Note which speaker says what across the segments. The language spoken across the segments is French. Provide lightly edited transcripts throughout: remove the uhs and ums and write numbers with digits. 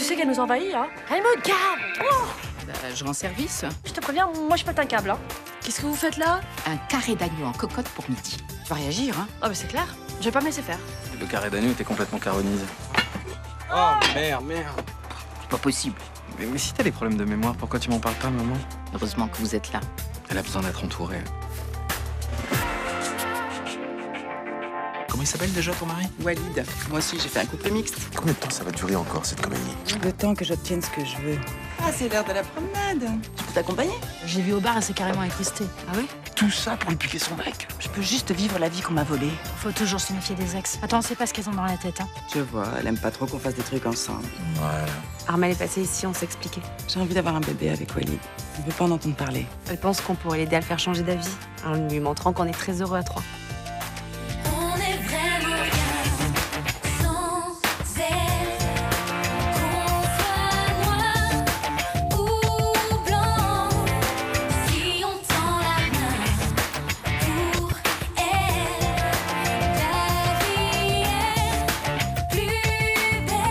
Speaker 1: Tu sais qu'elle nous envahit, hein? Elle me garde. Oh,
Speaker 2: Je rends service.
Speaker 1: je te préviens, moi je pète un câble, hein. Qu'est-ce que vous faites là?
Speaker 2: Un carré d'agneau en cocotte pour midi. Tu vas réagir, hein?
Speaker 1: Ah, mais c'est clair. Je vais pas me laisser faire.
Speaker 3: Le carré d'agneau était complètement carbonisé. Oh merde.
Speaker 2: C'est pas possible.
Speaker 3: Mais si t'as des problèmes de mémoire, pourquoi tu m'en parles pas, maman?
Speaker 2: Heureusement que vous êtes là.
Speaker 3: Elle a besoin d'être entourée. Comment il s'appelle déjà ton mari?
Speaker 2: Walid, moi aussi j'ai fait un couple mixte.
Speaker 4: Combien de temps ça va durer encore, cette comédie?
Speaker 2: Le temps que j'obtienne ce que je veux. Ah, c'est l'heure de la promenade. Je peux t'accompagner?
Speaker 1: J'ai vu au bar, elle s'est carrément étristée. Ah oui?
Speaker 4: Tout ça pour lui piquer son mec?
Speaker 2: Je peux juste vivre la vie qu'on m'a volée.
Speaker 1: Faut toujours se méfier des ex. Attends, on sait pas ce qu'elles ont dans la tête, hein.
Speaker 2: Je vois, elle aime pas trop qu'on fasse des trucs ensemble.
Speaker 4: Voilà.
Speaker 5: Armel est passée ici, on s'expliquait.
Speaker 2: J'ai envie d'avoir un bébé avec Walid. Je veux pas en entendre parler.
Speaker 5: Elle pense qu'on pourrait l'aider à le faire changer d'avis, en lui montrant qu'on est très heureux à trois.
Speaker 6: On est vraiment bien sans elle. Qu'on soit noir ou blanc, si on tend la main pour elle, la vie est plus belle.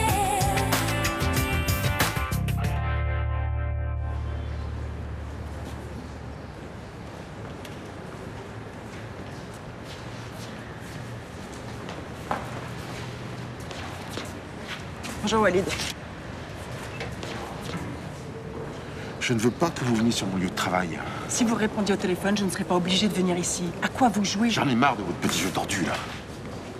Speaker 2: Bonjour Walid.
Speaker 4: Je ne veux pas que vous veniez sur mon lieu de travail.
Speaker 2: Si vous répondiez au téléphone, je ne serais pas obligée de venir ici. À quoi vous jouez?
Speaker 4: J'en ai marre de votre petit jeu tordu, là.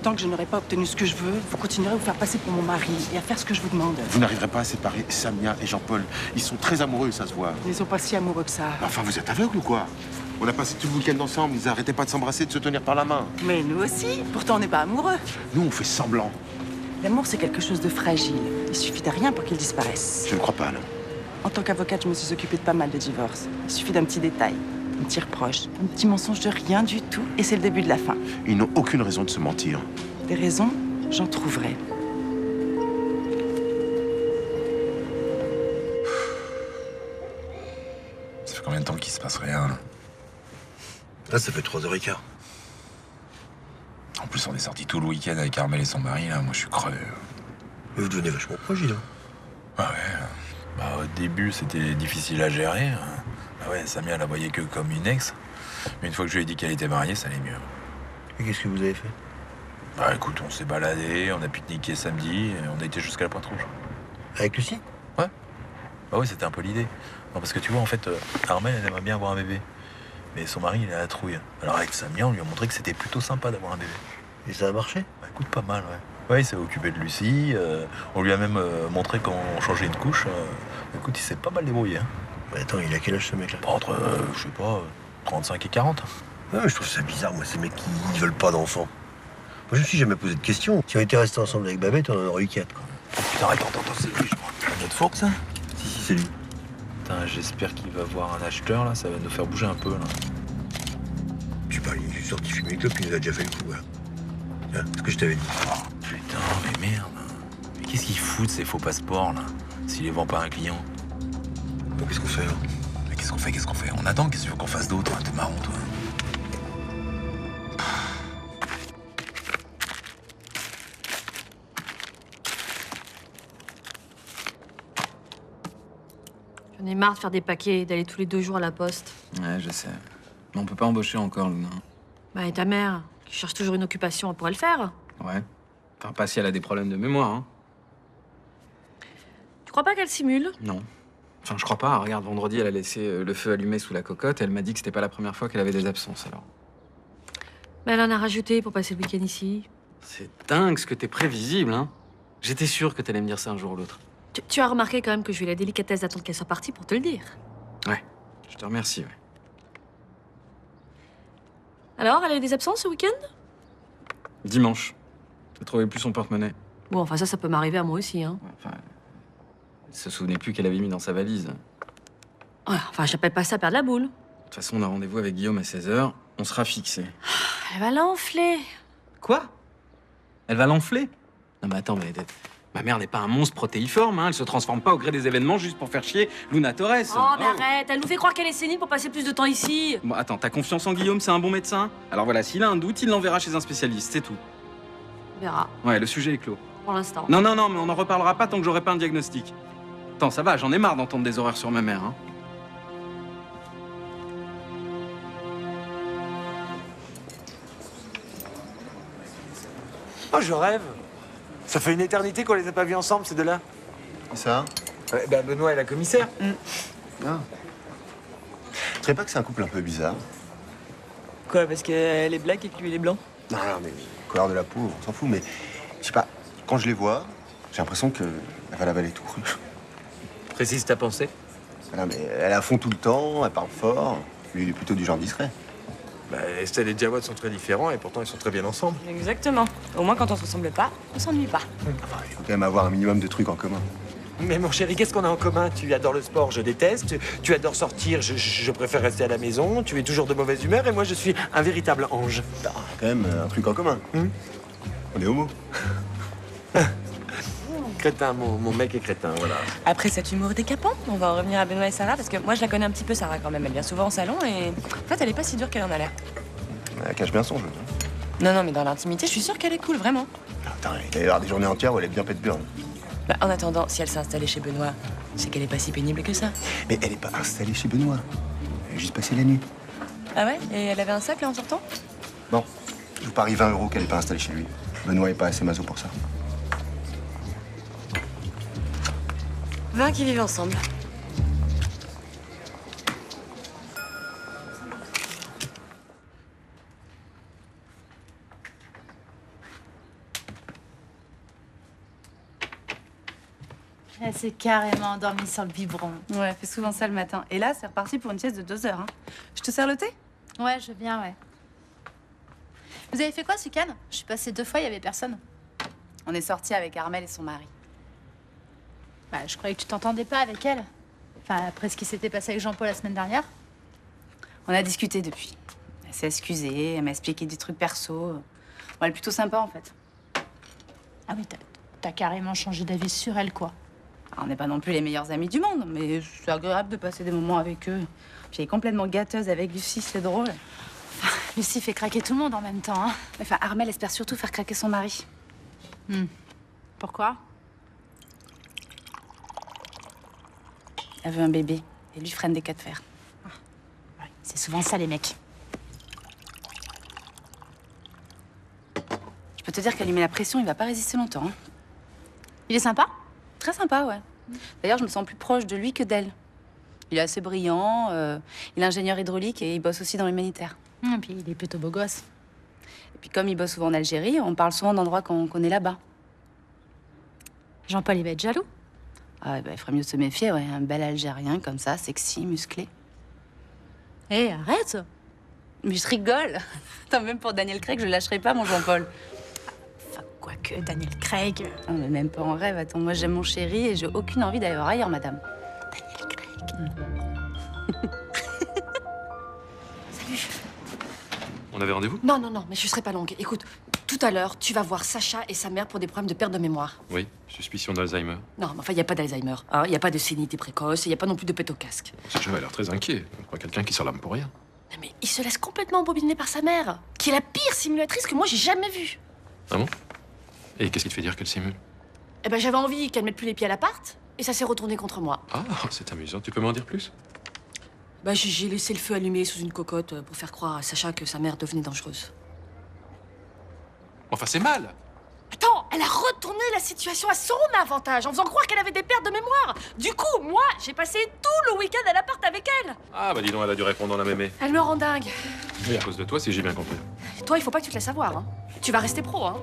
Speaker 2: Tant que je n'aurai pas obtenu ce que je veux, vous continuerez à vous faire passer pour mon mari et à faire ce que je vous demande.
Speaker 4: Vous n'arriverez pas à séparer Samia et Jean-Paul. Ils sont très amoureux, ça se voit.
Speaker 2: Ils sont pas si amoureux que ça.
Speaker 4: Enfin, vous êtes aveugle ou quoi? On a passé tout le week-end ensemble, ils arrêtaient pas de s'embrasser, de se tenir par la main.
Speaker 2: Mais nous aussi. Pourtant, on n'est pas amoureux.
Speaker 4: Nous, on fait semblant.
Speaker 2: L'amour, c'est quelque chose de fragile. Il suffit de rien pour qu'il disparaisse.
Speaker 4: Je ne crois pas, non.
Speaker 2: En tant qu'avocate, je me suis occupée de pas mal de divorces. Il suffit d'un petit détail, un petit reproche, un petit mensonge de rien du tout, et c'est le début de la fin.
Speaker 4: Ils n'ont aucune raison de se mentir.
Speaker 2: Des raisons, j'en trouverai.
Speaker 7: Ça fait combien de temps qu'il se passe rien là?
Speaker 4: Là, ça fait 3h15.
Speaker 7: En plus, on est sortis tout le week-end avec Armel et son mari, là. Moi, je suis crevé.
Speaker 4: Mais vous devenez vachement fragile, hein.
Speaker 7: Ah ouais. Bah, au début, c'était difficile à gérer. Ah ouais, Samia la voyait que comme une ex. Mais une fois que je lui ai dit qu'elle était mariée, ça allait mieux.
Speaker 4: Et qu'est-ce que vous avez fait?
Speaker 7: Bah écoute, on s'est baladé, on a pique-niqué samedi, et on a été jusqu'à la Pointe-Rouge.
Speaker 4: Avec Lucie?
Speaker 7: Ouais. Bah oui, c'était un peu l'idée. Non, parce que tu vois, en fait, Armel, elle aimerait bien avoir un bébé. Mais son mari, il est à la trouille. Alors avec Samia, on lui a montré que c'était plutôt sympa d'avoir un bébé.
Speaker 4: Et ça a marché?
Speaker 7: Bah écoute, pas mal, ouais. Ouais, il s'est occupé de Lucie. On lui a même montré comment changer une couche. Écoute, il s'est pas mal débrouillé. Hein.
Speaker 4: Mais attends, il a quel âge ce mec-là?
Speaker 7: Bah, entre, je sais pas, 35 et 40.
Speaker 8: Ouais, je trouve ça bizarre, moi, ces mecs qui ne veulent pas d'enfants. Moi, je me suis jamais posé de questions. Si on était restés ensemble avec Babette, on en aurait eu 4, quoi.
Speaker 7: Putain, attends, c'est lui, je crois. Un autre fourque, ça?
Speaker 8: Si, c'est lui.
Speaker 7: Putain, j'espère qu'il va voir un acheteur, là. Ça va nous faire bouger un peu, là.
Speaker 8: Je sais pas, il est sorti fumer une clope, il nous a déjà fait le coup, là. Hein, ce que je t'avais dit.
Speaker 7: Oh, putain, mais merde. Mais qu'est-ce qu'ils foutent, ces faux passeports, là? S'il les vend pas à un client.
Speaker 8: Bon, qu'est-ce qu'on fait, alors?
Speaker 7: Mais qu'est-ce qu'on fait? On attend, qu'est-ce que tu veux qu'on fasse d'autre? T'es marrant, toi.
Speaker 1: J'en ai marre de faire des paquets, d'aller tous les 2 jours à la poste.
Speaker 3: Ouais, je sais. Mais on peut pas embaucher encore, Luna.
Speaker 1: Bah, et ta mère, qui cherche toujours une occupation, elle pourrait le faire.
Speaker 3: Ouais. Enfin, pas si elle a des problèmes de mémoire, hein.
Speaker 1: Tu crois pas qu'elle simule?
Speaker 3: Non. Enfin, je crois pas. Regarde, vendredi, elle a laissé le feu allumé sous la cocotte et elle m'a dit que c'était pas la première fois qu'elle avait des absences, alors.
Speaker 1: Bah, elle en a rajouté pour passer le week-end ici.
Speaker 3: C'est dingue ce que t'es prévisible, hein. J'étais sûr que t'allais me dire ça un jour ou l'autre.
Speaker 1: Tu as remarqué quand même que j'ai eu la délicatesse d'attendre qu'elle soit partie pour te le dire.
Speaker 3: Ouais. Je te remercie, ouais.
Speaker 1: Alors, elle a eu des absences ce week-end?
Speaker 3: Dimanche. J'ai trouvé plus son porte-monnaie.
Speaker 1: Bon, enfin ça peut m'arriver à moi aussi, hein.
Speaker 3: Ouais, enfin, elle se souvenait plus qu'elle avait mis dans sa valise. De
Speaker 1: Ouais, enfin, j'appelle pas ça perdre la boule.
Speaker 3: toute façon, on a rendez-vous avec Guillaume à 16h. On sera fixé.
Speaker 1: Elle va l'enfler.
Speaker 3: Quoi? Elle va l'enfler? Non mais attends, mais ma mère n'est pas un monstre protéiforme, hein. Elle se transforme pas au gré des événements juste pour faire chier Luna Torres.
Speaker 1: Oh, mais arrête, elle nous fait croire qu'elle est sénile pour passer plus de temps ici.
Speaker 3: Bon, attends, t'as confiance en Guillaume, c'est un bon médecin? Alors voilà, s'il a un doute, il l'enverra chez un spécialiste, c'est tout.
Speaker 1: On verra.
Speaker 3: Ouais, le sujet est clos.
Speaker 1: pour l'instant.
Speaker 3: Non, non, non, mais on n'en reparlera pas tant que j'aurai pas un diagnostic. Attends, ça va, j'en ai marre d'entendre des horreurs sur ma mère, hein.
Speaker 9: Oh, je rêve. Ça fait une éternité qu'on les a pas vus ensemble, ces deux-là.
Speaker 4: Et ça?
Speaker 9: Benoît et la commissaire.
Speaker 4: Ah. Tu trouves pas que c'est un couple un peu bizarre?
Speaker 2: Quoi, parce qu'elle est black et que lui, il est blanc?
Speaker 4: Non, non, mais couleur de la peau, on s'en fout, mais je sais pas, quand je les vois, j'ai l'impression qu'elle va l'avaler tout cru.
Speaker 9: Précise ta pensée.
Speaker 4: Voilà, mais elle est à fond tout le temps, elle parle fort. Lui, il est plutôt du genre discret.
Speaker 9: Estelle et Jawad sont très différents et pourtant ils sont très bien ensemble.
Speaker 2: Exactement. Au moins, quand on se ressemble pas, on s'ennuie pas.
Speaker 4: Enfin, il faut quand même avoir un minimum de trucs en commun.
Speaker 9: Mais mon chéri, qu'est-ce qu'on a en commun? Tu adores le sport, je déteste. Tu adores sortir, je préfère rester à la maison. Tu es toujours de mauvaise humeur et moi je suis un véritable ange.
Speaker 4: On a quand même un truc en commun. On est homo.
Speaker 9: Crétin, mon mec est crétin, voilà.
Speaker 2: Après cet humour décapant, on va en revenir à Benoît et Sarah, parce que moi, je la connais un petit peu, Sarah, quand même. Elle vient souvent au salon et en fait, elle est pas si dure qu'elle en a l'air.
Speaker 4: Elle cache bien son jeu.
Speaker 2: Non, non, mais dans l'intimité, je suis sûre qu'elle est cool, vraiment.
Speaker 4: Attends, il va y avoir des journées entières où elle est bien pète burne.
Speaker 2: Bah, en attendant, si elle s'est installée chez Benoît, c'est qu'elle est pas si pénible que ça.
Speaker 4: Mais elle est pas installée chez Benoît. Elle a juste passé la nuit.
Speaker 2: Ah ouais? Et elle avait un sac, là, en sortant?
Speaker 4: Bon, je vous parie 20 € qu'elle est pas installée chez lui. Benoît est pas assez maso pour ça.
Speaker 5: 20 qui vivent ensemble.
Speaker 10: Elle s'est carrément endormie sur le biberon.
Speaker 11: Ouais, elle fait souvent ça le matin. Et là, c'est reparti pour une sieste de 2 heures. Hein. Je te sers le thé?
Speaker 10: Ouais, je viens, ouais. Vous avez fait quoi ce week-end? Je suis passée 2 fois, il y avait personne.
Speaker 11: On est sortis avec Armel et son mari.
Speaker 10: Bah, je croyais que tu t'entendais pas avec elle. Enfin, après ce qui s'était passé avec Jean-Paul la semaine dernière.
Speaker 11: On a discuté depuis. Elle s'est excusée, elle m'a expliqué des trucs perso. Bon, elle est plutôt sympa, en fait.
Speaker 10: Ah oui, t'as carrément changé d'avis sur elle, quoi.
Speaker 11: Alors, on n'est pas non plus les meilleurs amis du monde, mais c'est agréable de passer des moments avec eux. Puis elle est complètement gâteuse avec Lucie, c'est drôle.
Speaker 10: Lucie fait craquer tout le monde en même temps, hein.
Speaker 11: Enfin, Armel espère surtout faire craquer son mari.
Speaker 10: Pourquoi?
Speaker 11: Elle veut un bébé et lui freine des cas de fer.
Speaker 10: Ouais, c'est souvent ça, les mecs.
Speaker 11: Je peux te dire qu'elle lui met la pression, il va pas résister longtemps. Hein.
Speaker 10: Il est sympa?
Speaker 11: Très sympa, ouais. D'ailleurs, je me sens plus proche de lui que d'elle. Il est assez brillant, il est ingénieur hydraulique et il bosse aussi dans l'humanitaire.
Speaker 10: Et puis il est plutôt beau gosse.
Speaker 11: Et puis comme il bosse souvent en Algérie, on parle souvent d'endroits qu'on connaît là-bas.
Speaker 10: Jean-Paul, il va être jaloux.
Speaker 11: Ah ouais, bah, il ferait mieux de se méfier, ouais. Un bel Algérien comme ça, sexy, musclé.
Speaker 10: Hé, arrête!
Speaker 11: Mais je rigole. Attends, même pour Daniel Craig, je le lâcherai pas, mon Jean-Paul.
Speaker 10: Enfin, quoique, Daniel Craig...
Speaker 11: Non, mais même pas en rêve. Attends, moi, j'aime mon chéri et j'ai aucune envie d'aller voir ailleurs, madame.
Speaker 10: Daniel Craig...
Speaker 1: Salut.
Speaker 3: On avait rendez-vous?
Speaker 1: Non, non, non, mais je serai pas longue. Écoute, tout à l'heure, tu vas voir Sacha et sa mère pour des problèmes de perte de mémoire.
Speaker 3: Oui, suspicion d'Alzheimer.
Speaker 1: Non, mais enfin, il n'y a pas d'Alzheimer. Il n'y a pas de sénilité précoce, il n'y a pas non plus de pète au casque.
Speaker 3: Sacha a l'air très inquiet. Pas quelqu'un qui sort l'âme pour rien.
Speaker 1: Non, mais il se laisse complètement embobiner par sa mère, qui est la pire simulatrice que moi j'ai jamais vue.
Speaker 3: Ah bon? Et qu'est-ce qui te fait dire qu'elle simule?
Speaker 1: Eh ben, j'avais envie qu'elle mette plus les pieds à l'appart, et ça s'est retourné contre moi.
Speaker 3: Ah, c'est amusant. Tu peux m'en dire plus?
Speaker 1: Bah, j'ai laissé le feu allumé sous une cocotte pour faire croire à Sacha que sa mère devenait dangereuse.
Speaker 3: Enfin, c'est mal!
Speaker 1: Attends, elle a retourné la situation à son avantage en faisant croire qu'elle avait des pertes de mémoire. Du coup, moi, j'ai passé tout le week-end à l'appart avec elle.
Speaker 3: Ah, bah dis donc, elle a dû répondre dans la mémé.
Speaker 1: Elle me rend dingue.
Speaker 3: Oui, à cause de toi, si j'ai bien compris.
Speaker 1: Toi, il faut pas que tu te laisses avoir, hein. Tu vas rester pro, hein.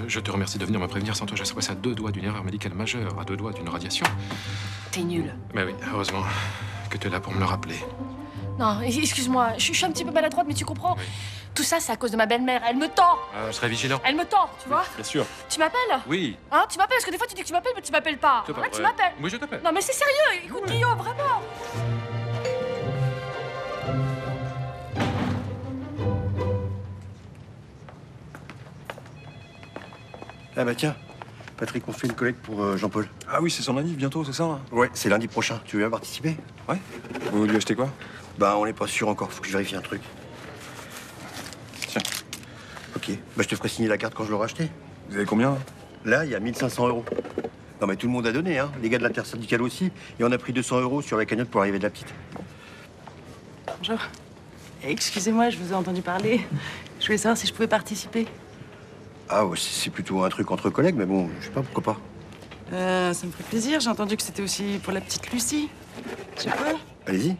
Speaker 3: Je te remercie de venir me prévenir. Sans toi, je serais à 2 doigts d'une erreur médicale majeure, à 2 doigts d'une radiation.
Speaker 1: T'es nul.
Speaker 3: Mais oui, heureusement que tu es là pour me le rappeler.
Speaker 1: Non, excuse-moi, je suis un petit peu maladroite, mais tu comprends. Tout ça, c'est à cause de ma belle-mère. Elle me tend.
Speaker 3: Je serai vigilant.
Speaker 1: Elle me tend, tu vois.
Speaker 3: Bien sûr.
Speaker 1: Tu m'appelles?
Speaker 3: Oui.
Speaker 1: Hein, tu m'appelles? Parce que des fois, tu dis que tu m'appelles, mais tu m'appelles pas.
Speaker 3: C'est pas
Speaker 1: Là, tu
Speaker 3: vrai.
Speaker 1: m'appelles.
Speaker 3: Oui, je t'appelle.
Speaker 1: Non, mais c'est sérieux. Écoute, Guillaume, vraiment.
Speaker 8: Ah bah tiens, Patrick, on fait une collecte pour Jean-Paul.
Speaker 9: Ah oui, c'est son anniv bientôt, c'est ça là?
Speaker 8: Ouais, c'est lundi prochain. Tu veux bien participer?
Speaker 9: Ouais. Vous lui achetez quoi?
Speaker 8: Bah, on n'est pas sûr encore. Faut que je vérifie un truc.
Speaker 9: Tiens.
Speaker 8: Ok. Bah, je te ferai signer la carte quand je l'aurai acheté.
Speaker 9: Vous avez combien là?
Speaker 8: Là, il y a 1500 euros. Non, mais tout le monde a donné, hein. Les gars de l'intersyndicale aussi. Et on a pris 200 euros sur la cagnotte pour l'arrivée de la petite.
Speaker 2: Bonjour. Excusez-moi, je vous ai entendu parler. Je voulais savoir si je pouvais participer.
Speaker 8: Ah, ouais, c'est plutôt un truc entre collègues, mais bon, je sais pas, pourquoi pas.
Speaker 2: Ça me ferait plaisir. J'ai entendu que c'était aussi pour la petite Lucie. Je sais pas.
Speaker 8: Allez-y.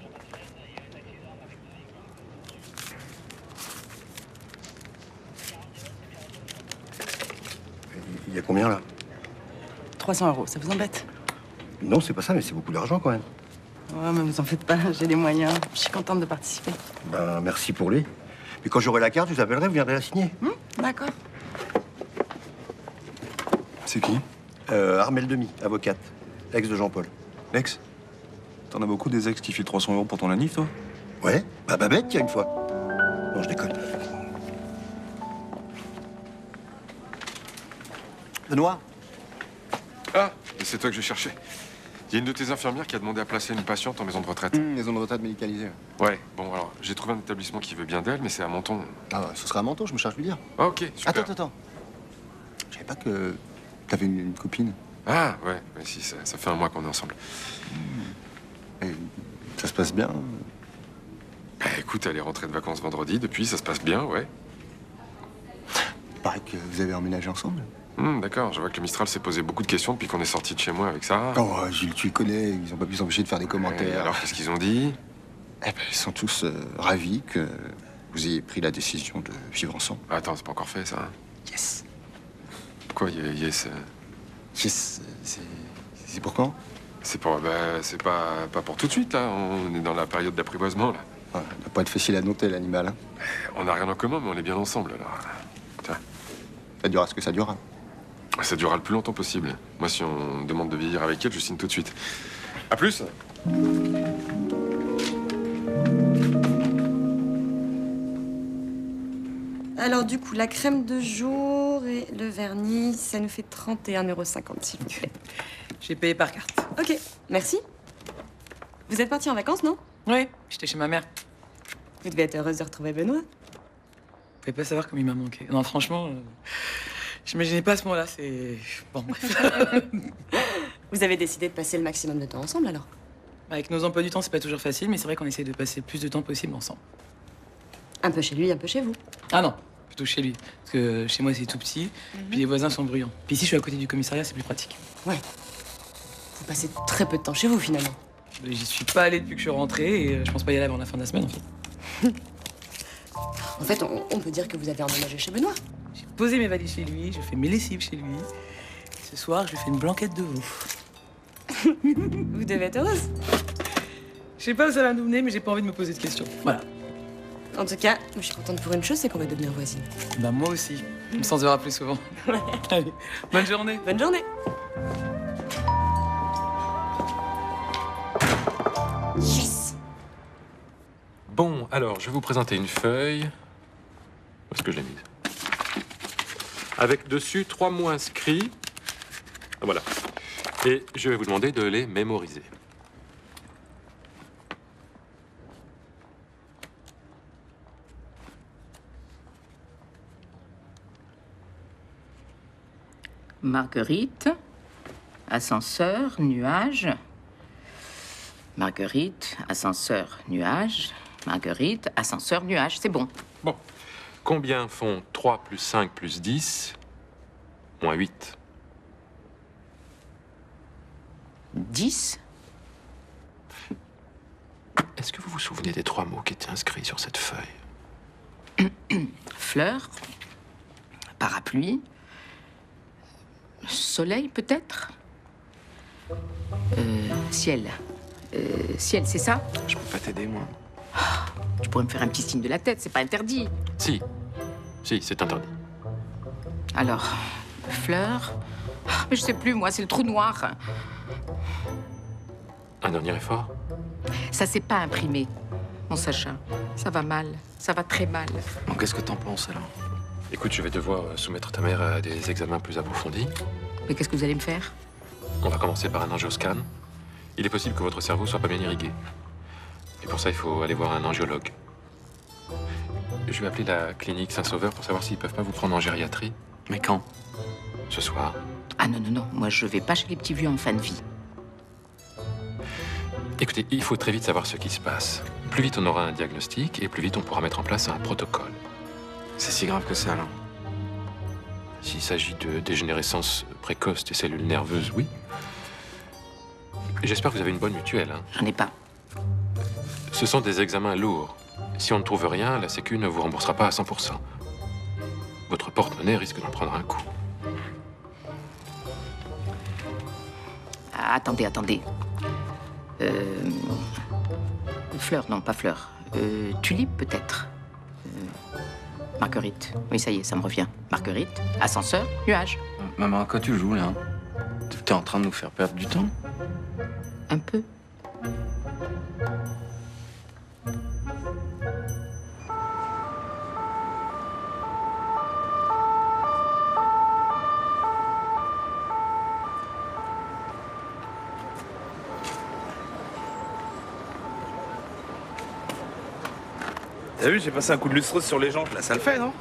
Speaker 8: Il y a combien, là?
Speaker 2: 300 euros, ça vous embête?
Speaker 8: Non, c'est pas ça, mais c'est beaucoup d'argent, quand même.
Speaker 2: Ouais, mais vous en faites pas, j'ai les moyens. Je suis contente de participer.
Speaker 8: Ben, merci pour les. Mais quand j'aurai la carte, je vous appellerai, vous viendrez la signer.
Speaker 2: D'accord.
Speaker 4: C'est qui?
Speaker 8: Armelle Demy, avocate. Ex de Jean-Paul.
Speaker 4: L'ex? T'en as beaucoup des ex qui filent 300 euros pour ton anniv, toi?
Speaker 8: Ouais, bah Babette, tiens, une fois. Non, je déconne. Benoît?
Speaker 12: Ah, et c'est toi que je cherchais. Il y a une de tes infirmières qui a demandé à placer une patiente en maison de retraite.
Speaker 4: Maison de retraite médicalisée.
Speaker 12: Ouais, bon alors, j'ai trouvé un établissement qui veut bien d'elle, mais c'est à Menton.
Speaker 4: Ah, ce sera à Menton, je me charge de lui dire.
Speaker 12: Ah, ok, super.
Speaker 4: Attends. Je savais pas que t'avais une copine.
Speaker 12: Ah, ouais, si, ça fait un mois qu'on est ensemble.
Speaker 4: Et ça se passe bien?
Speaker 12: Bah écoute, elle est rentrée de vacances vendredi, depuis ça se passe bien, ouais.
Speaker 4: Il paraît que vous avez emménagé ensemble.
Speaker 12: D'accord, je vois que le Mistral s'est posé beaucoup de questions depuis qu'on est sorti de chez moi avec Sarah.
Speaker 4: Oh, Gilles, tu le connais, ils ont pas pu s'empêcher de faire des commentaires.
Speaker 12: Et alors, qu'est-ce qu'ils ont dit?
Speaker 4: Eh ben, ils sont tous ravis que vous ayez pris la décision de vivre ensemble.
Speaker 12: Attends, c'est pas encore fait, ça, hein?
Speaker 4: Yes.
Speaker 12: Quoi, yes?
Speaker 4: Yes, c'est pour quand?
Speaker 12: C'est pour, c'est pas pour tout de suite, là. On est dans la période d'apprivoisement, là.
Speaker 4: Ouais, ça doit pas être facile à noter, l'animal. Hein.
Speaker 12: On n'a rien en commun, mais on est bien ensemble, alors. Tiens.
Speaker 4: Ça durera ce que ça durera.
Speaker 12: Ça durera le plus longtemps possible. Moi, si on me demande de vieillir avec elle, je signe tout de suite. À plus.
Speaker 13: Alors du coup, la crème de jour et le vernis, ça nous fait 31,50 €, s'il vous plaît.
Speaker 14: J'ai payé par carte.
Speaker 13: Ok, merci. Vous êtes parti en vacances, non?
Speaker 14: Oui, j'étais chez ma mère.
Speaker 13: Vous devez être heureuse de retrouver Benoît.
Speaker 14: Vous pouvez pas savoir comme il m'a manqué. Non, franchement, j'imaginais pas à ce moment-là, c'est... Bon, bref.
Speaker 13: Vous avez décidé de passer le maximum de temps ensemble, alors?
Speaker 14: Avec nos emplois du temps, c'est pas toujours facile, mais c'est vrai qu'on essaie de passer le plus de temps possible ensemble.
Speaker 13: Un peu chez lui, un peu chez vous.
Speaker 14: Ah non, plutôt chez lui. Parce que chez moi, c'est tout petit, puis les voisins sont bruyants. Puis ici, je suis à côté du commissariat, c'est plus pratique.
Speaker 13: Ouais. Vous passez très peu de temps chez vous, finalement.
Speaker 14: J'y suis pas allé depuis que je suis rentré, et je pense pas y aller avant la fin de la semaine, en fait.
Speaker 13: En fait, on peut dire que vous avez emménagé chez Benoît.
Speaker 14: J'ai posé mes valises chez lui, je fais mes lessives chez lui. Ce soir, je lui fais une blanquette de veau.
Speaker 13: Vous devez être heureuse.
Speaker 14: Je sais pas où ça va nous mener, mais j'ai pas envie de me poser de questions. Voilà.
Speaker 13: En tout cas, je suis contente pour une chose, c'est qu'on va devenir voisines.
Speaker 14: Bah moi aussi. On s'en se verra plus souvent. Allez, bonne journée.
Speaker 13: Bonne journée. Yes.
Speaker 12: Bon, alors, je vais vous présenter une feuille. Où est-ce que je l'ai mise? Avec dessus 3 mots inscrits. Voilà. Et je vais vous demander de les mémoriser.
Speaker 15: Marguerite, ascenseur, nuage. Marguerite, ascenseur, nuage. Marguerite, ascenseur, nuage. C'est bon.
Speaker 12: Bon. Combien font 3 plus 5 plus 10 moins 8?
Speaker 15: 10.
Speaker 12: Est-ce que vous vous souvenez des 3 mots qui étaient inscrits sur cette feuille?
Speaker 15: Fleur, parapluie, soleil peut-être, ciel. Ciel, c'est ça?
Speaker 3: Je peux pas t'aider, moi.
Speaker 15: Tu pourrais me faire un petit signe de la tête, c'est pas interdit.
Speaker 12: Si, c'est interdit.
Speaker 15: Alors, fleur. Mais je sais plus, moi, c'est le trou noir.
Speaker 12: Un dernier effort?
Speaker 15: Ça s'est pas imprimé, mon Sacha. Ça va mal, ça va très mal.
Speaker 3: Bon, qu'est-ce que t'en penses, alors?
Speaker 12: Écoute, je vais devoir soumettre ta mère à des examens plus approfondis.
Speaker 15: Mais qu'est-ce que vous allez me faire?
Speaker 12: On va commencer par un angioscan. Il est possible que votre cerveau soit pas bien irrigué. Et pour ça, il faut aller voir un angiologue. Je vais appeler la clinique Saint-Sauveur pour savoir s'ils peuvent pas vous prendre en gériatrie.
Speaker 3: Mais quand?
Speaker 12: Ce soir.
Speaker 15: Ah non, non, non, moi je vais pas chez les petits vieux en fin de vie.
Speaker 12: Écoutez, il faut très vite savoir ce qui se passe. Plus vite on aura un diagnostic et plus vite on pourra mettre en place un protocole.
Speaker 3: C'est si grave que ça, alors?
Speaker 12: S'il s'agit de dégénérescence précoce des cellules nerveuses, oui. J'espère que vous avez une bonne mutuelle. Hein.
Speaker 15: J'en ai pas.
Speaker 12: Ce sont des examens lourds. Si on ne trouve rien, la Sécu ne vous remboursera pas à 100%. Votre porte-monnaie risque d'en prendre un coup.
Speaker 15: Ah, attendez, attendez. Fleur, non, pas Fleur. Tulipe, peut-être. Marguerite. Oui, ça y est, ça me revient. Marguerite, ascenseur, nuage.
Speaker 3: Maman, à quoi tu joues, là? T'es en train de nous faire perdre du temps?
Speaker 15: Un peu.
Speaker 16: T'as vu, j'ai passé un coup de lustreuse sur les jantes, là, ça le fait, non?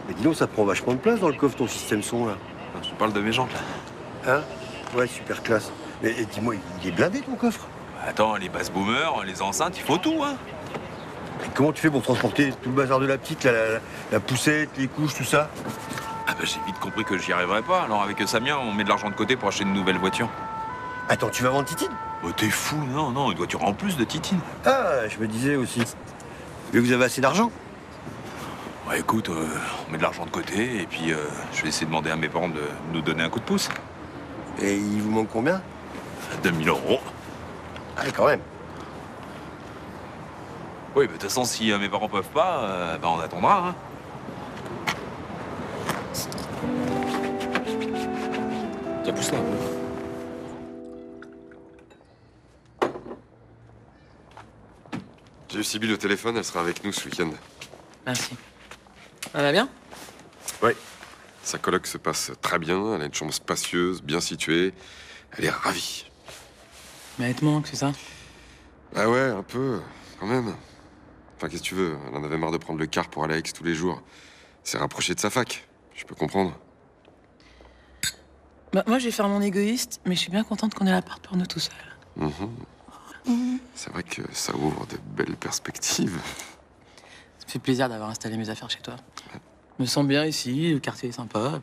Speaker 8: Mais dis donc, ça prend vachement de place dans le coffre, ton système son, là.
Speaker 16: Je parle de mes jantes, là.
Speaker 8: Hein? Ouais, super classe. Mais dis-moi, il est blindé, ton coffre?
Speaker 16: Attends, les basses boomers, les enceintes, il faut tout, hein.
Speaker 8: Mais comment tu fais pour transporter tout le bazar de la petite, là, la poussette, les couches, tout ça?
Speaker 16: Ah bah j'ai vite compris que j'y arriverais pas, alors avec Samia, on met de l'argent de côté pour acheter une nouvelle voiture.
Speaker 8: Attends, tu vas vendre Titine?
Speaker 16: Oh, t'es fou, non, non, une voiture en plus de Titine.
Speaker 8: Ah, je me disais aussi. Mais vous avez assez d'argent?
Speaker 16: Ouais, écoute, on met de l'argent de côté, et puis je vais essayer de demander à mes parents de nous donner un coup de pouce.
Speaker 8: Et il vous manque combien?
Speaker 16: 2000 €.
Speaker 8: Ah, quand même.
Speaker 16: Oui, mais de toute façon, si mes parents peuvent pas, bah on attendra, hein.
Speaker 3: Tiens, pousse-la un peu.
Speaker 17: J'ai eu Sybille au téléphone, elle sera avec nous ce week-end.
Speaker 14: Merci. Elle va bien?
Speaker 17: Oui. Sa coloc se passe très bien, elle a une chambre spacieuse, bien située. Elle est ravie.
Speaker 14: Mais elle te manque, c'est ça?
Speaker 17: Ah ouais, un peu, quand même. Enfin, qu'est-ce que tu veux? Elle en avait marre de prendre le car pour aller à Aix tous les jours. Elle s'est rapprochée de sa fac. Je peux comprendre.
Speaker 14: Bah, moi, je vais faire mon égoïste, mais je suis bien contente qu'on ait l'appart pour nous tout seuls.
Speaker 17: C'est vrai que ça ouvre de belles perspectives.
Speaker 14: Ça me fait plaisir d'avoir installé mes affaires chez toi. Je me sens bien ici, le quartier est sympa.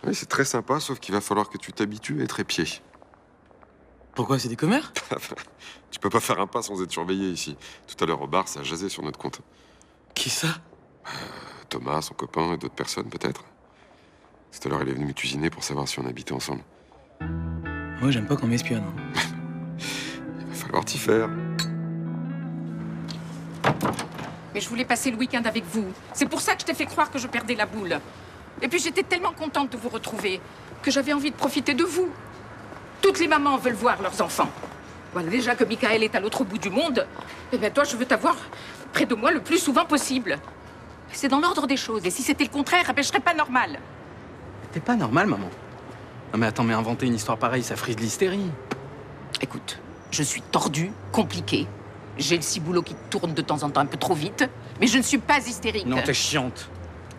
Speaker 17: Oui, c'est très sympa, sauf qu'il va falloir que tu t'habitues à être épié.
Speaker 14: Pourquoi? C'est des commères?
Speaker 17: Tu peux pas faire un pas sans être surveillé ici. Tout à l'heure au bar, ça a jasé sur notre compte.
Speaker 14: Qui ça?
Speaker 17: Thomas, son copain et d'autres personnes, peut-être. Tout à l'heure, il est venu me cuisiner pour savoir si on habitait ensemble.
Speaker 14: Moi, j'aime pas qu'on m'espionne.
Speaker 17: Il va falloir t'y faire.
Speaker 15: Mais je voulais passer le week-end avec vous. C'est pour ça que je t'ai fait croire que je perdais la boule. Et puis j'étais tellement contente de vous retrouver que j'avais envie de profiter de vous. Toutes les mamans veulent voir leurs enfants. Voilà, déjà que Michael est à l'autre bout du monde, eh bien toi, je veux t'avoir près de moi le plus souvent possible. C'est dans l'ordre des choses. Et si c'était le contraire, eh bien, je serais pas normale.
Speaker 3: T'es pas normal, maman. Non mais attends, mais inventer une histoire pareille, ça frise de l'hystérie.
Speaker 15: Écoute, je suis tordue, compliquée. J'ai le ciboulot qui tourne de temps en temps un peu trop vite, mais je ne suis pas hystérique.
Speaker 3: Non, t'es chiante.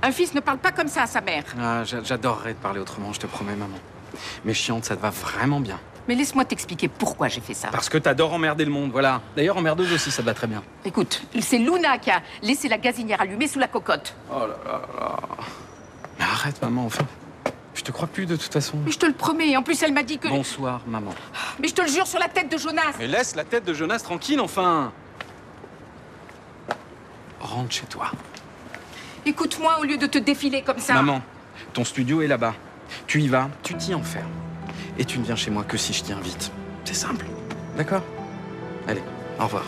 Speaker 15: Un fils ne parle pas comme ça à sa mère.
Speaker 3: Ah, j'adorerais te parler autrement, je te promets, maman. Mais chiante, ça te va vraiment bien.
Speaker 15: Mais laisse-moi t'expliquer pourquoi j'ai fait ça.
Speaker 3: Parce que t'adores emmerder le monde, voilà. D'ailleurs, emmerdeuse aussi, ça te va très bien.
Speaker 15: Écoute, c'est Luna qui a laissé la gazinière allumée sous la cocotte.
Speaker 3: Oh là là là. Mais arrête, maman, enfin. Je te crois plus de toute façon.
Speaker 15: Mais je te le promets, en plus elle m'a dit que...
Speaker 3: Bonsoir, maman.
Speaker 15: Mais je te le jure sur la tête de Jonas.
Speaker 3: Mais laisse la tête de Jonas tranquille, enfin. Rentre chez toi.
Speaker 15: Écoute-moi au lieu de te défiler comme ça.
Speaker 3: Maman, ton studio est là-bas. Tu y vas, tu t'y enfermes. Et tu ne viens chez moi que si je t'y invite. C'est simple. D'accord? Allez, au revoir.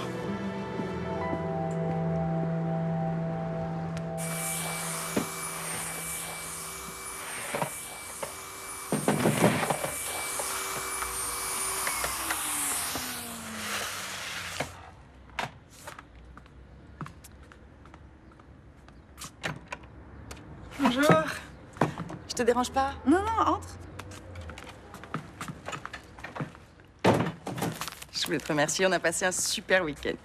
Speaker 2: Bonjour. Je te dérange pas? Non, non, entre. Je voulais te remercier, on a passé un super week-end.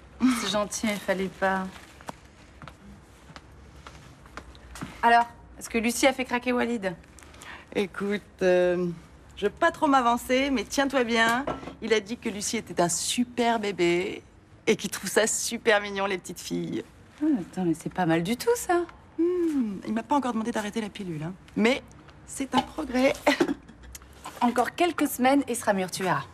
Speaker 11: C'est gentil, il fallait pas. Alors, est-ce que Lucie a fait craquer Walid?
Speaker 2: Écoute, Je veux pas trop m'avancer, mais tiens-toi bien. Il a dit que Lucie était un super bébé et qu'il trouve ça super mignon, les petites filles.
Speaker 11: Ah, attends, mais c'est pas mal du tout, ça.
Speaker 2: Il m'a pas encore demandé d'arrêter la pilule, hein. Mais c'est un progrès.
Speaker 11: Encore quelques semaines et sera mûr, tu verras.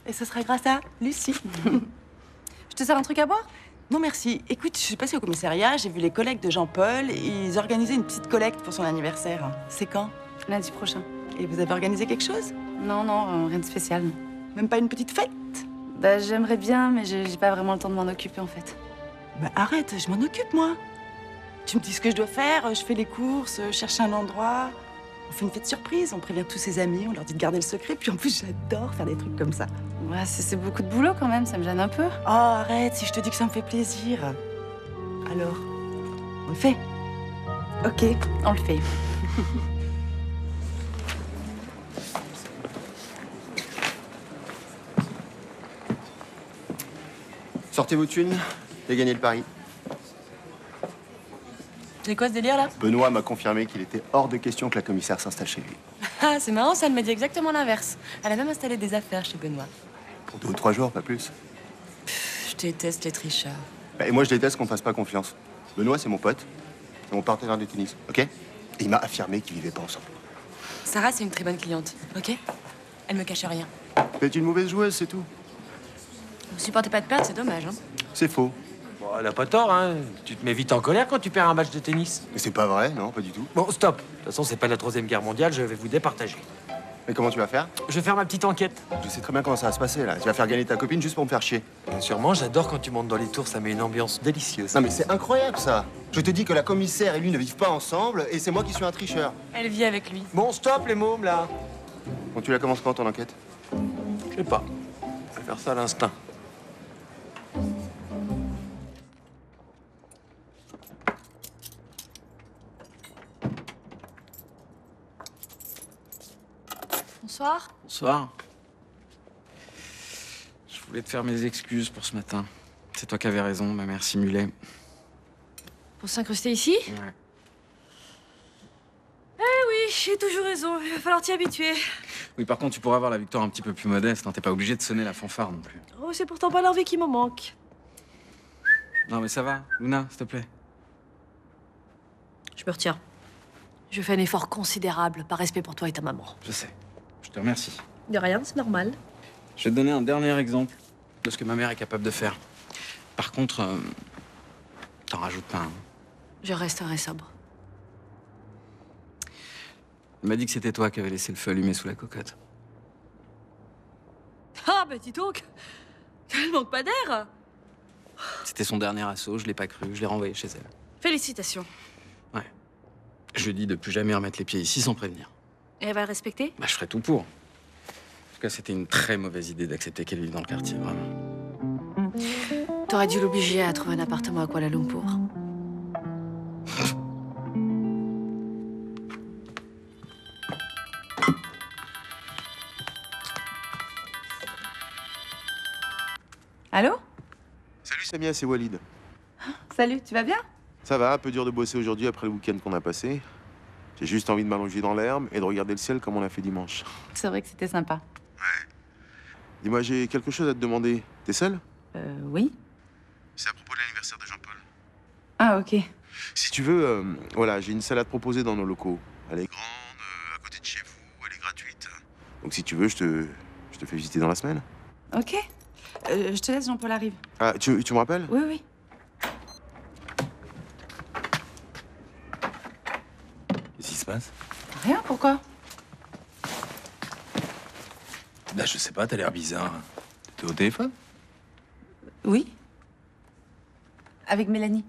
Speaker 2: Et ce sera grâce à Lucie.
Speaker 11: Je te sers un truc à boire?
Speaker 2: Non, merci. Écoute, je suis passée au commissariat, j'ai vu les collègues de Jean-Paul. Ils organisaient une petite collecte pour son anniversaire. C'est quand?
Speaker 11: Lundi prochain.
Speaker 2: Et vous avez organisé quelque chose?
Speaker 11: Non, rien de spécial.
Speaker 2: Même pas une petite fête?
Speaker 11: Bah, j'aimerais bien, mais j'ai pas vraiment le temps de m'en occuper, en fait.
Speaker 2: Bah, arrête, je m'en occupe, moi. Tu me dis ce que je dois faire, je fais les courses, je cherche un endroit. On fait une fête surprise, on prévient tous ses amis, on leur dit de garder le secret. Puis en plus, j'adore faire des trucs comme ça.
Speaker 11: Ouais, c'est beaucoup de boulot quand même, ça me gêne un peu.
Speaker 2: Oh, arrête, si je te dis que ça me fait plaisir. Alors, on le fait?
Speaker 11: Ok, on le fait.
Speaker 4: Sortez vos thunes et gagnez le pari.
Speaker 1: C'est quoi ce délire là?
Speaker 4: Benoît m'a confirmé qu'il était hors de question que la commissaire s'installe chez lui.
Speaker 1: Ah, c'est marrant, ça, elle m'a dit exactement l'inverse. Elle a même installé des affaires chez Benoît.
Speaker 4: Pour 2 ou 3 jours, pas plus.
Speaker 1: Je déteste les tricheurs.
Speaker 4: Et moi, je déteste qu'on me fasse pas confiance. Benoît, c'est mon pote. C'est mon partenaire de tennis, ok? Et il m'a affirmé qu'ils vivaient pas ensemble.
Speaker 1: Sarah, c'est une très bonne cliente, ok? Elle me cache rien.
Speaker 4: C'est une mauvaise joueuse, c'est tout.
Speaker 1: Vous supportez pas de perdre, c'est dommage, hein?
Speaker 4: C'est faux.
Speaker 9: Bon, elle a pas tort, hein. Tu te mets vite en colère quand tu perds un match de tennis.
Speaker 4: Mais c'est pas vrai, non, pas du tout.
Speaker 9: Bon, stop. De toute façon, c'est pas la 3e guerre mondiale, je vais vous départager.
Speaker 4: Mais comment tu vas faire?
Speaker 9: Je vais faire ma petite enquête.
Speaker 4: Je sais très bien comment ça va se passer, là. Tu vas faire gagner ta copine juste pour me faire chier.
Speaker 9: Sûrement, j'adore quand tu montes dans les tours, ça met une ambiance délicieuse.
Speaker 4: Non mais c'est incroyable, ça. Je te dis que la commissaire et lui ne vivent pas ensemble, et c'est moi qui suis un tricheur.
Speaker 1: Elle vit avec lui.
Speaker 9: Bon, stop les mômes, là.
Speaker 4: Bon, tu la commences quand, ton enquête?
Speaker 9: Je sais pas. Je vais faire ça à l'instinct.
Speaker 1: Bonsoir.
Speaker 3: Bonsoir. Je voulais te faire mes excuses pour ce matin. C'est toi qui avais raison, ma mère simulait.
Speaker 1: Pour s'incruster ici?
Speaker 3: Ouais.
Speaker 1: Eh oui, j'ai toujours raison. Il va falloir t'y habituer.
Speaker 3: Oui, par contre, tu pourras avoir la victoire un petit peu plus modeste. Hein. T'es pas obligé de sonner la fanfare non plus.
Speaker 1: Oh, c'est pourtant pas l'envie qui me manque.
Speaker 3: Non, mais ça va, Luna, s'il te plaît.
Speaker 1: Je me retire. Je fais un effort considérable par respect pour toi et ta maman.
Speaker 3: Je sais. Je te remercie.
Speaker 1: De rien, c'est normal.
Speaker 3: Je vais te donner un dernier exemple de ce que ma mère est capable de faire. Par contre, t'en rajoutes pas un.
Speaker 1: Je resterai sobre.
Speaker 3: Elle m'a dit que c'était toi qui avais laissé le feu allumé sous la cocotte.
Speaker 1: Ah, bah dis donc. Elle manque pas d'air.
Speaker 3: C'était son dernier assaut, je l'ai pas cru, je l'ai renvoyé chez elle.
Speaker 1: Félicitations.
Speaker 3: Ouais. Je lui ai dit de plus jamais remettre les pieds ici sans prévenir.
Speaker 1: Et elle va le respecter?
Speaker 3: Bah, je ferai tout pour. En tout cas, c'était une très mauvaise idée d'accepter qu'elle vive dans le quartier, vraiment.
Speaker 1: T'aurais dû l'obliger à trouver un appartement à Kuala Lumpur.
Speaker 11: Allô?
Speaker 18: Salut Samia, c'est Walid.
Speaker 11: Salut, tu vas bien?
Speaker 18: Ça va, un peu dur de bosser aujourd'hui après le week-end qu'on a passé. J'ai juste envie de m'allonger dans l'herbe et de regarder le ciel comme on l'a fait dimanche.
Speaker 11: C'est vrai que c'était sympa.
Speaker 18: Dis-moi, j'ai quelque chose à te demander. T'es seule?
Speaker 11: Oui.
Speaker 18: C'est à propos de l'anniversaire de Jean-Paul.
Speaker 11: Ah, ok.
Speaker 18: Si tu veux, voilà, j'ai une salade proposée dans nos locaux. Elle est grande, à côté de chez vous, elle est gratuite. Donc si tu veux, je te fais visiter dans la semaine.
Speaker 11: Ok. Je te laisse, Jean-Paul arrive.
Speaker 18: Ah, tu me rappelles?
Speaker 11: Oui, oui.
Speaker 7: Qu'est-ce qui se passe?
Speaker 11: Rien, pourquoi?
Speaker 7: Là, je sais pas, t'as l'air bizarre. T'es au téléphone?
Speaker 11: Oui. Avec Mélanie.